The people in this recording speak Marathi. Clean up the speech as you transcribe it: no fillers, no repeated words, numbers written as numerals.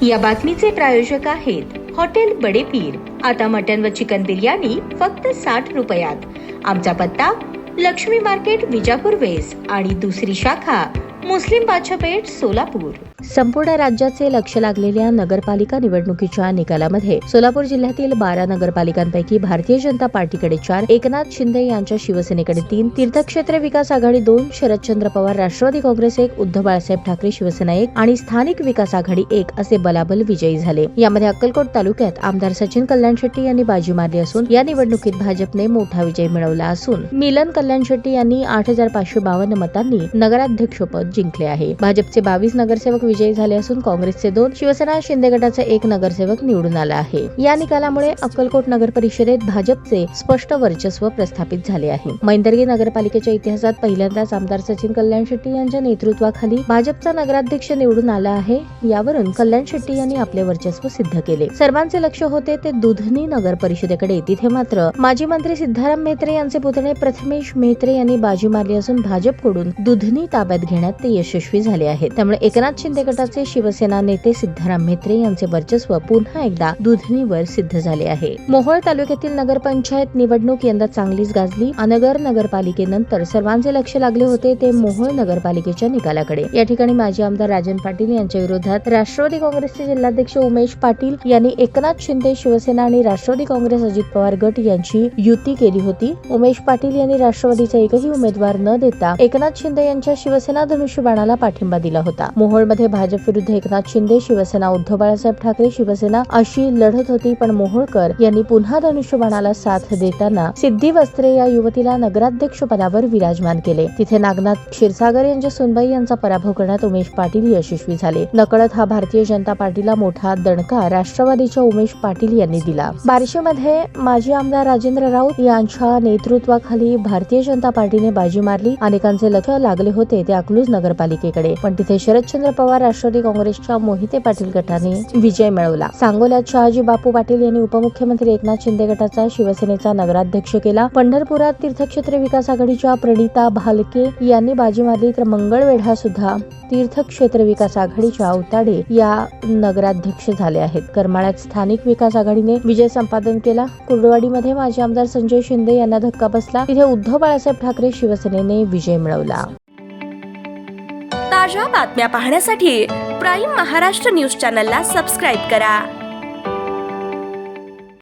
या बातमीचे प्रायोजक आहेत हॉटेल बडे पीर। आता मटन व चिकन बिर्याणी फक्त 60 रुपयात। आमचा पत्ता लक्ष्मी मार्केट विजापूर वेस्ट आणि दुसरी शाखा मुस्लिम बादशाहपेठ सोलापूर। संपूर्ण राज्याचे लक्ष लागलेल्या नगरपालिका निवडणुकीच्या निकालामध्ये सोलापूर जिल्ह्यातील 12 नगरपालिकांपैकी भारतीय जनता पार्टीकडे 4, एकनाथ शिंदे यांच्या शिवसेनेकडे 3, तीर्थक्षेत्र विकास आघाडी 2, शरदचंद्र पवार राष्ट्रवादी काँग्रेस 1, उद्धव बाळासाहेब ठाकरे शिवसेना 1 आणि स्थानिक विकास आघाडी 1 असे बलाबल विजयी झाले। यामध्ये अक्कलकोट तालुक्यात आमदार सचिन कल्याण शेट्टी यांनी बाजी मारली असून या निवडणुकीत भाजपने मोठा विजय मिळवला असून मिलन कल्याण शेट्टी यांनी 8552 मतांनी नगराध्यक्षपद जिंकले आहे। भाजपचे 22 नगरसेवक विजयी झाले असून काँग्रेसचे 2, शिवसेना शिंदे गटाचा 1 नगरसेवक निवडून आला आहे। या निकालामुळे अक्कलकोट नगर परिषदेत भाजपचे स्पष्ट वर्चस्व प्रस्थापित झाले आहे। मैंदर्गी नगरपालिकेच्या इतिहासात पहिल्यांदाच आमदार सचिन कल्याण शेट्टी यांच्या नेतृत्वाखाली भाजपचा नगराध्यक्ष निवडून आला आहे। यावरून कल्याण शेट्टी यांनी आपले वर्चस्व सिद्ध केले। सर्वांचे लक्ष होते ते दुधनी नगर परिषदेकडे। तिथे मात्र माजी मंत्री सिद्धाराम म्हेत्रे यांचे पुतणे प्रथमेश म्हेत्रे यांनी बाजी मारली असून भाजपकडून दुधनी ताब्यात घेण्यात ते यशस्वी झाले आहेत। त्यामुळे एकनाथ शिंदे गटाचे शिवसेना नेते सिद्धाराम म्हेत्रे यांचे वर्चस्व पुन्हा एकदा दुधनीवर सिद्ध झाले आहे। मोहोळ तालुक्यातील नगरपंचायत निवडणूक यंदा चांगलीच गाजली। अनगर नगरपालिकेनंतर सर्वांचे लक्ष लागले होते ते मोहोळ नगरपालिकेच्या निकालाकडे। या ठिकाणी माजी आमदार राजन पाटील यांच्या विरोधात राष्ट्रवादी काँग्रेसचे जिल्हाध्यक्ष उमेश पाटील यांनी एकनाथ शिंदे शिवसेना आणि राष्ट्रवादी काँग्रेस अजित पवार गट यांची युती केली होती। उमेश पाटील यांनी राष्ट्रवादीचा एकही उमेदवार न देता एकनाथ शिंदे यांच्या शिवसेना धनुष्यबाणाला पाठिंबा दिला होता। मोहोळमध्ये भाजप विरुद्ध एकनाथ शिंदे शिवसेना, उद्धव बाळासाहेब ठाकरे शिवसेना अशी लढत होती, पण मोहोळकर यांनी पुन्हा धनुष्यबाणाला साथ देताना सिद्धी वस्त्रे या युवतीला नगराध्यक्ष पदावर विराजमान केले। तिथे नागनाथ क्षीरसागर यांच्या सुनबाई यांचा पराभव करण्यात उमेश पाटील यशस्वी झाले। नकळत हा भारतीय जनता पार्टीला मोठा दणका राष्ट्रवादीच्या उमेश पाटील यांनी दिला। बार्शीमध्ये माजी आमदार राजेंद्र राऊत यांच्या नेतृत्वाखाली भारतीय जनता पार्टीने बाजी मारली। अनेकांचे लक्ष लागले होते ते अकलूज नगरपालिकेकडे, पण तिथे शरदचंद्र पवार राष्ट्रवादी काँग्रेसच्या मोहिते पाटील गटाने विजय मिळवला। सांगोल्यात शहाजी बापू पाटील यांनी उपमुख्यमंत्री एकनाथ शिंदे गटाचा शिवसेनेचा नगराध्यक्ष केला। पंढरपुरात तीर्थक्षेत्र विकास आघाडीच्या प्रणिता भालके यांनी बाजी मारली, तर मंगळवेढा सुद्धा तीर्थक्षेत्र विकास आघाडीच्या अवताडे या नगराध्यक्ष झाले आहेत। करमाळ्यात स्थानिक विकास आघाडीने विजय संपादन केला। कुर्डवाडीमध्ये माजी आमदार संजय शिंदे यांना धक्का बसला, तिथे उद्धव बाळासाहेब ठाकरे शिवसेनेने विजय मिळवला। ताज्या बातम्या पाहण्यासाठी प्राईम महाराष्ट्र न्यूज चॅनलला सबस्क्राईब करा।